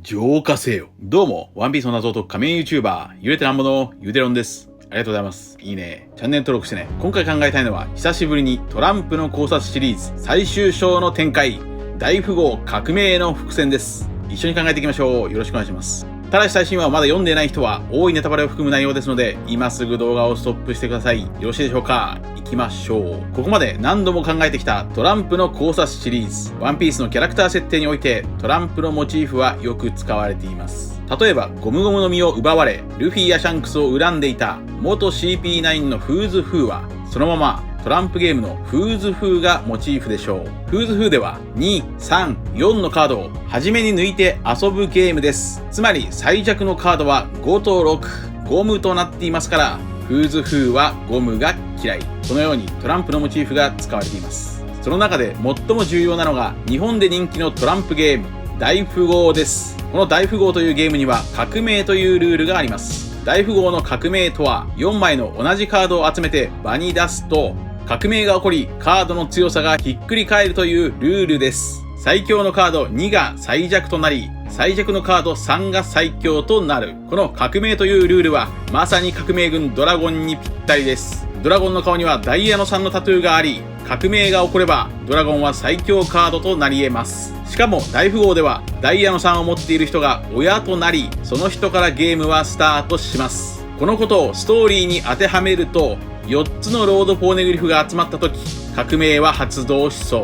浄化せよ。どうも、ワンピースの謎を解く仮面 YouTuber、ゆれてなんぼのゆでろんです。ありがとうございます。いいね。チャンネル登録してね。今回考えたいのは、久しぶりにトランプの考察シリーズ最終章の展開、大富豪革命への伏線です。一緒に考えていきましょう。よろしくお願いします。ただし最新話をまだ読んでいない人は、多いネタバレを含む内容ですので、今すぐ動画をストップしてください。よろしいでしょうか？行きましょう。ここまで何度も考えてきたトランプの考察シリーズ。ワンピースのキャラクター設定において、トランプのモチーフはよく使われています。例えば、ゴムゴムの実を奪われ、ルフィやシャンクスを恨んでいた元 CP9 のフーズフーは、そのままトランプゲームのフーズフーがモチーフでしょう。フーズフーでは2、3、4のカードを初めに抜いて遊ぶゲームです。つまり最弱のカードは5と6、ゴムとなっていますから、フーズフーはゴムが嫌い。このようにトランプのモチーフが使われています。その中で最も重要なのが日本で人気のトランプゲーム、大富豪です。この大富豪というゲームには革命というルールがあります。大富豪の革命とは4枚の同じカードを集めて場に出すと、革命が起こり、カードの強さがひっくり返るというルールです。最強のカード2が最弱となり、最弱のカード3が最強となる。この革命というルールは、まさに革命軍ドラゴンにぴったりです。ドラゴンの顔にはダイヤの3のタトゥーがあり、革命が起これば、ドラゴンは最強カードとなり得ます。しかも大富豪では、ダイヤの3を持っている人が親となり、その人からゲームはスタートします。このことをストーリーに当てはめると、4つのロードポーネグリフが集まった時、革命は発動しそう。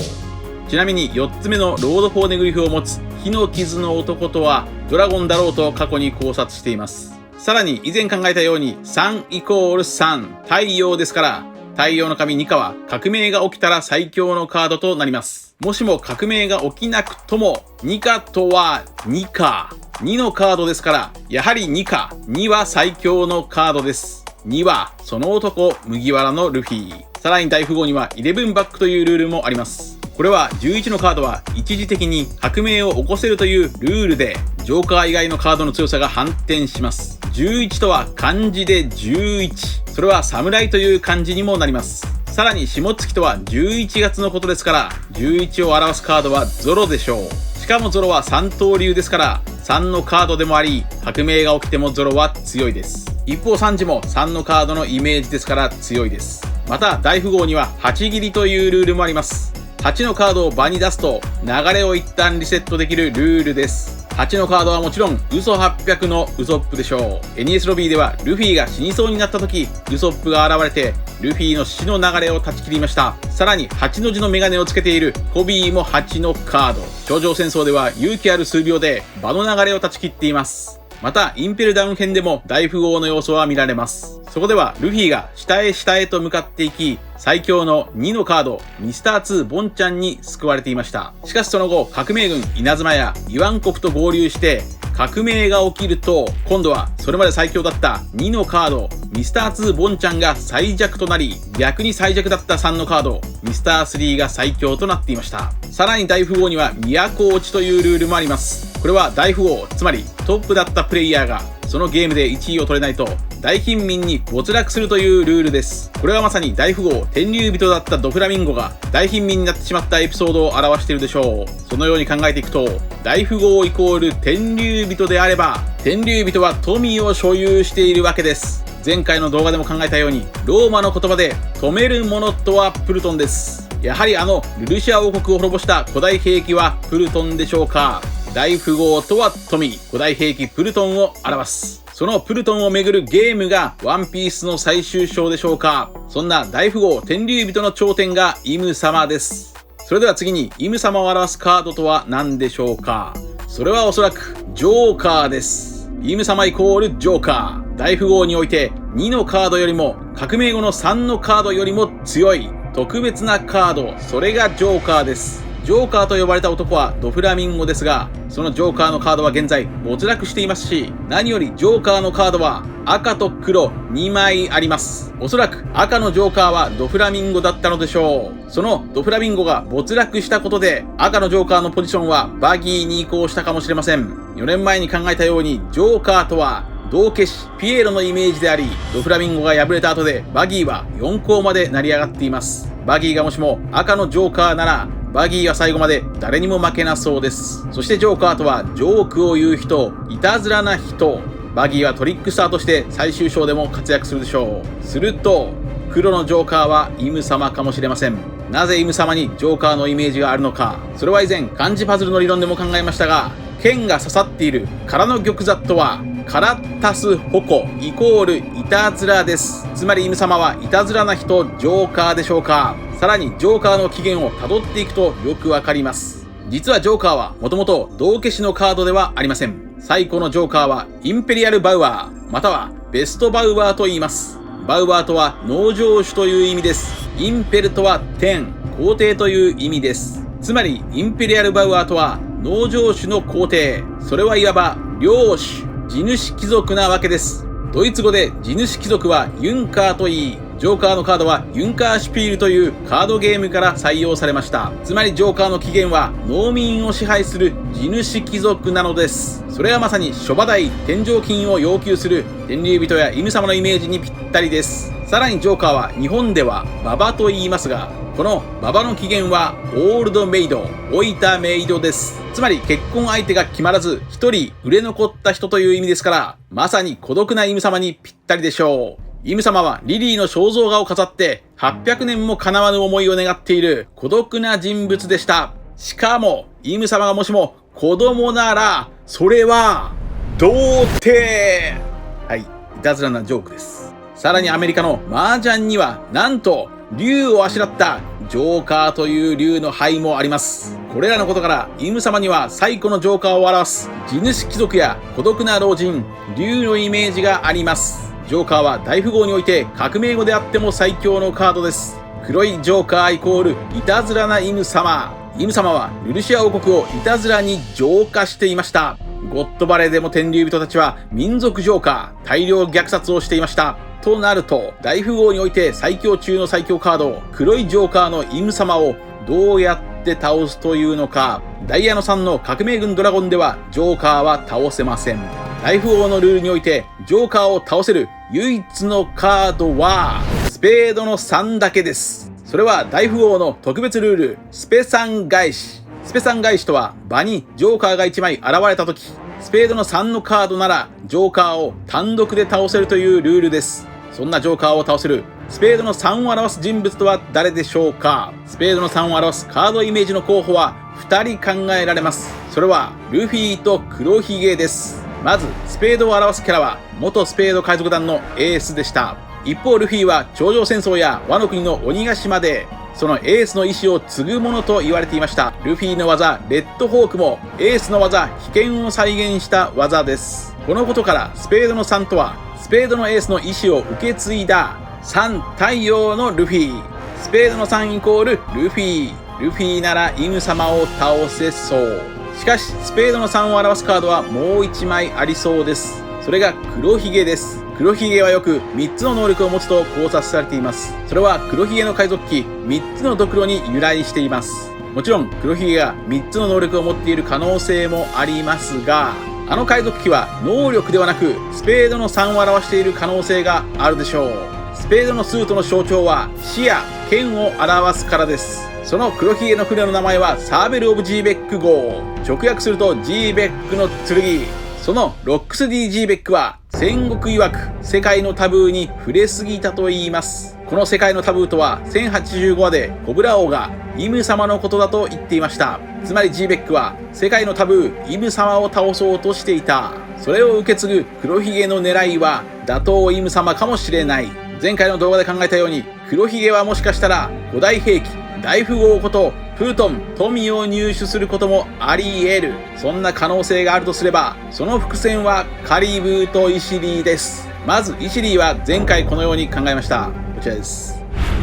ちなみに4つ目のロードポーネグリフを持つ火の傷の男とはドラゴンだろうと過去に考察しています。さらに以前考えたように3イコール3、太陽ですから、太陽の神ニカは革命が起きたら最強のカードとなります。もしも革命が起きなくとも、ニカとは2か。2のカードですから、やはり2か。2は最強のカードです。2はその男麦わらのルフィ。さらに大富豪には11バックというルールもあります。これは11のカードは一時的に革命を起こせるというルールで、ジョーカー以外のカードの強さが反転します。11とは漢字で11。それは侍という漢字にもなります。さらに下月とは11月のことですから、11を表すカードはゾロでしょう。しかもゾロは三刀流ですから、3のカードでもあり、革命が起きてもゾロは強いです。一方3時も3のカードのイメージですから強いです。また大富豪には8切りというルールもあります。8のカードを場に出すと流れを一旦リセットできるルールです。8のカードはもちろんウソ800のウソップでしょう。NES ロビーではルフィが死にそうになった時、ウソップが現れてルフィの死の流れを断ち切りました。さらに8の字のメガネをつけているコビーも8のカード。頂上戦争では勇気ある数秒で場の流れを断ち切っています。また、インペルダウン編でも大富豪の要素は見られます。そこでは、ルフィが下へと向かっていき、最強の2のカード、ミスター2ボンちゃんに救われていました。しかしその後、革命軍稲妻やイワン国と合流して、革命が起きると、今度はそれまで最強だった2のカード、ミスター2ボンちゃんが最弱となり、逆に最弱だった3のカード、ミスター3が最強となっていました。さらに大富豪には都落ちというルールもあります。これは大富豪、つまりトップだったプレイヤーが、そのゲームで1位を取れないと、大貧民に没落するというルールです。これはまさに大富豪、天竜人だったドフラミンゴが大貧民になってしまったエピソードを表しているでしょう。そのように考えていくと、大富豪イコール天竜人であれば、天竜人は富を所有しているわけです。前回の動画でも考えたように、ローマの言葉で止めるものとはプルトンです。やはりルルシア王国を滅ぼした古代兵器はプルトンでしょうか。大富豪とは富、古代兵器プルトンを表す。そのプルトンをめぐるゲームがワンピースの最終章でしょうか。そんな大富豪天竜人の頂点がイム様です。それでは次にイム様を表すカードとは何でしょうか。それはおそらくジョーカーです。イム様イコールジョーカー。大富豪において2のカードよりも革命後の3のカードよりも強い特別なカード、それがジョーカーです。ジョーカーと呼ばれた男はドフラミンゴですが、そのジョーカーのカードは現在没落していますし、何よりジョーカーのカードは赤と黒2枚あります。おそらく赤のジョーカーはドフラミンゴだったのでしょう。そのドフラミンゴが没落したことで、赤のジョーカーのポジションはバギーに移行したかもしれません。4年前に考えたように、ジョーカーとは道化師ピエロのイメージであり、ドフラミンゴが敗れた後でバギーは4校まで成り上がっています。バギーがもしも赤のジョーカーなら、バギーは最後まで誰にも負けなそうです。そしてジョーカーとはジョークを言う人、いたずらな人。バギーはトリックスターとして最終章でも活躍するでしょう。すると、黒のジョーカーはイム様かもしれません。なぜイム様にジョーカーのイメージがあるのか。それは以前漢字パズルの理論でも考えましたが、剣が刺さっている空の玉座とは、空足す矛イコールいたずらです。つまりイム様はいたずらな人、ジョーカーでしょうか。さらにジョーカーの起源を辿っていくとよくわかります。実はジョーカーはもともと道化師のカードではありません。最古のジョーカーはインペリアルバウアー、またはベストバウアーと言います。バウアーとは農場主という意味です。インペルとは天、皇帝という意味です。つまりインペリアルバウアーとは農場主の皇帝。それはいわば領主、地主貴族なわけです。ドイツ語で地主貴族はユンカーといい、ジョーカーのカードはユンカーシュピールというカードゲームから採用されました。つまりジョーカーの起源は農民を支配する地主貴族なのです。それはまさに諸場代、天上金を要求する天竜人やイム様のイメージにぴったりです。さらにジョーカーは日本では馬場と言いますが、この馬場の起源はオールドメイド、老いたメイドです。つまり結婚相手が決まらず一人売れ残った人という意味ですから、まさに孤独なイム様にぴったりでしょう。イム様はリリーの肖像画を飾って800年も叶わぬ思いを願っている孤独な人物でした。しかもイム様がもしも子供なら、それは童貞。はい、いたずらなジョークです。さらにアメリカの麻雀にはなんと竜をあしらったジョーカーという竜の牌もあります。これらのことからイム様には最古のジョーカーを表す地主貴族や孤独な老人、竜のイメージがあります。ジョーカーは大富豪において革命後であっても最強のカードです。黒いジョーカーイコールいたずらなイム様。イム様はルルシア王国をいたずらに浄化していました。ゴッドバレーでも天竜人たちは民族ジョーカー、大量虐殺をしていました。となると、大富豪において最強中の最強カード、黒いジョーカーのイム様をどうやって倒すというのか。ダイヤの3の革命軍ドラゴンではジョーカーは倒せません。大富豪のルールにおいてジョーカーを倒せる唯一のカードはスペードの3だけです。それは大富豪の特別ルール、スペ3返し。スペ3返しとは、場にジョーカーが1枚現れた時、スペードの3のカードならジョーカーを単独で倒せるというルールです。そんなジョーカーを倒せるスペードの3を表す人物とは誰でしょうか。スペードの3を表すカードイメージの候補は2人考えられます。それはルフィと黒ひげです。まずスペードを表すキャラは元スペード海賊団のエースでした。一方ルフィは頂上戦争やワノ国の鬼ヶ島でそのエースの意志を継ぐものと言われていました。ルフィの技レッドホークもエースの技秘剣を再現した技です。このことからスペードの3とはスペードのエースの意志を受け継いだ3太陽のルフィ。スペードの3イコールルフィ。ルフィならイム様を倒せそう。しかしスペードの3を表すカードはもう1枚ありそうです。それが黒ひげです。黒ひげはよく3つの能力を持つと考察されています。それは黒ひげの海賊機3つのドクロに由来しています。もちろん黒ひげが3つの能力を持っている可能性もありますが、あの海賊機は能力ではなくスペードの3を表している可能性があるでしょう。スペードのスートの象徴は死や剣を表すからです。その黒ひげの船の名前はサーベル・オブ・ジーベック号。直訳するとジーベックの剣。そのロックス・ディ・ジーベックは戦国曰く世界のタブーに触れすぎたと言います。この世界のタブーとは1085話でコブラ王がイム様のことだと言っていました。つまりジーベックは世界のタブーイム様を倒そうとしていた。それを受け継ぐ黒ひげの狙いは打倒イム様かもしれない。前回の動画で考えたように黒ひげはもしかしたら古代兵器大富豪ことプートン富を入手することもあり得る。そんな可能性があるとすればその伏線はカリブーとイシリーです。まずイシリーは前回このように考えました。こちらです。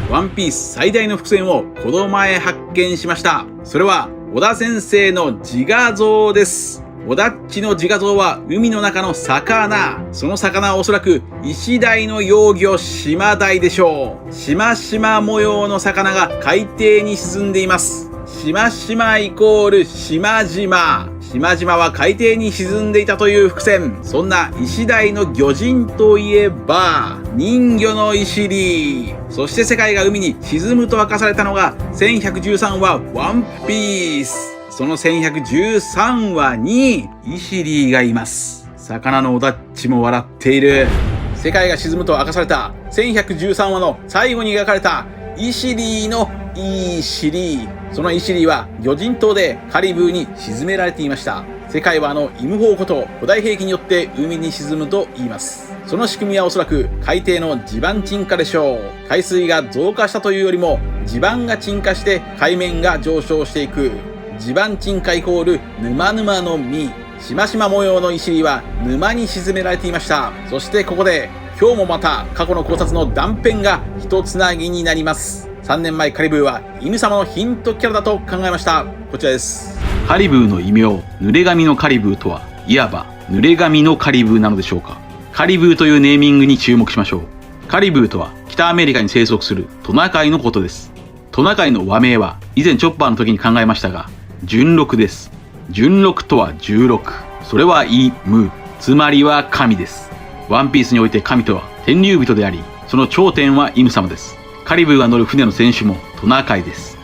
ワンピース最大の伏線をこの前発見しました。それは小田先生の自画像です。小田っちの自画像は海の中の魚。その魚はおそらくイシダイの幼魚シマダイでしょう。しましま模様の魚が海底に沈んでいます。しましまイコール島々。島々は海底に沈んでいたという伏線。そんなイシダイの魚人といえば人魚のいしり。そして世界が海に沈むと明かされたのが1113話ワンピース。その1113話にイシリーがいます。魚のオダッチも笑っている。世界が沈むと明かされた1113話の最後に描かれたイシリーのイシリー。そのイシリーは魚人島でカリブーに沈められていました。世界はイムホーこと古代兵器によって海に沈むと言います。その仕組みはおそらく海底の地盤沈下でしょう。海水が増加したというよりも地盤が沈下して海面が上昇していく。地盤沈下イコール沼沼の実。しましま模様のイシリーは沼に沈められていました。そしてここで今日もまた過去の考察の断片が一つなぎになります。3年前カリブーは犬様のヒントキャラだと考えました。こちらです。カリブーの異名、濡れ髪のカリブーとは、いわば濡れ髪のカリブーなのでしょうか。カリブーというネーミングに注目しましょう。カリブーとは北アメリカに生息するトナカイのことです。トナカイの和名は以前チョッパーの時に考えましたが、順六です。順六とは16。それはイム、つまりは神です。ワンピースにおいて神とは天竜人であり、その頂点は犬様です。カリブーが乗る船の船首もトナカイです。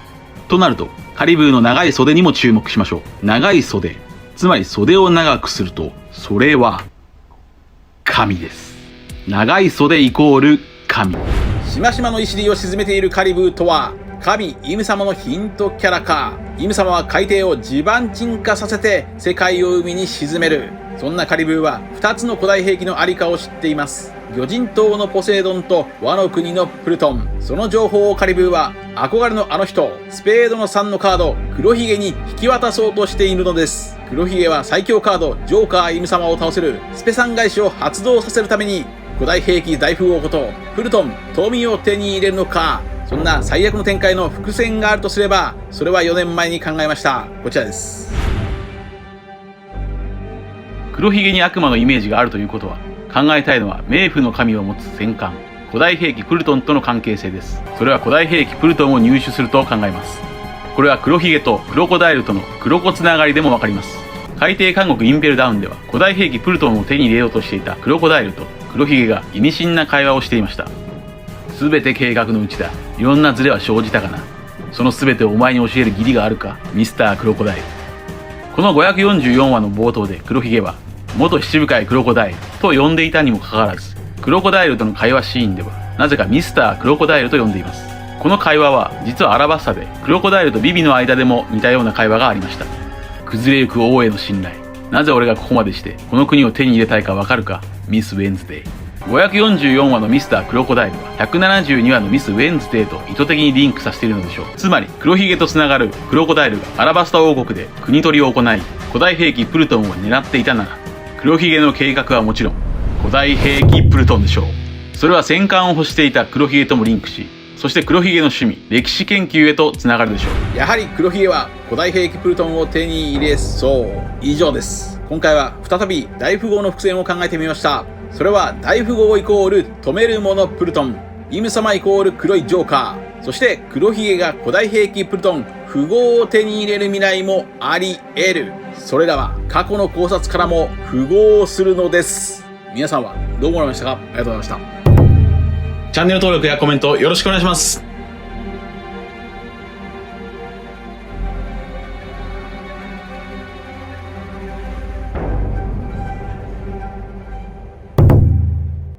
となると、カリブーの長い袖にも注目しましょう。長い袖、つまり袖を長くすると、それは神です。長い袖イコール神。しましまのイシリーを沈めているカリブーとは、神イム様のヒントキャラか。イム様は海底を地盤沈下させて世界を海に沈める。そんなカリブーは2つの古代兵器のありかを知っています。魚人島のポセイドンとワノ国のプルトン。その情報をカリブーは憧れのあの人、スペードの3のカード黒ひげに引き渡そうとしているのです。黒ひげは最強カードジョーカーイム様を倒せるスペ3返しを発動させるために古代兵器大富豪ことプルトン富を手に入れるのか。そんな最悪の展開の伏線があるとすれば、それは4年前に考えました。こちらです。黒ひげに悪魔のイメージがあるということは、考えたいのは冥府の神を持つ戦艦古代兵器プルトンとの関係性です。それは古代兵器プルトンを入手すると考えます。これは黒ひげとクロコダイルとの黒子つながりでもわかります。海底監獄インペルダウンでは古代兵器プルトンを手に入れようとしていたクロコダイルと黒ひげが意味深な会話をしていました。すべて計画のうちだ。いろんなズレは生じたかな。そのすべてをお前に教える義理があるか、ミスタークロコダイル。この544話の冒頭で黒ひげは元七部会クロコダイルと呼んでいたにもかかわらず、クロコダイルとの会話シーンではなぜかミスタークロコダイルと呼んでいます。この会話は実はアラバッサでクロコダイルとビビの間でも似たような会話がありました。崩れゆく王への信頼。なぜ俺がここまでしてこの国を手に入れたいかわかるか、ミス・ウェンズデー。544話のミスタークロコダイルは172話のミス・ウェンズデーと意図的にリンクさせているのでしょう。つまり黒ひげとつながるクロコダイルがアラバスタ王国で国取りを行い古代兵器プルトンを狙っていたなら、黒ひげの計画はもちろん古代兵器プルトンでしょう。それは戦艦を欲していた黒ひげともリンクし、そして黒ひげの趣味歴史研究へとつながるでしょう。やはり黒ひげは古代兵器プルトンを手に入れそう。以上です。今回は再び大富豪の伏線を考えてみました。それは大富豪イコール止めるものプルトン、イム様イコール黒いジョーカー、そして黒ひげが古代兵器プルトン富豪を手に入れる未来もあり得る。それらは過去の考察からも符合するのです。皆さんはどう思われましたか。ありがとうございました。チャンネル登録やコメントよろしくお願いします。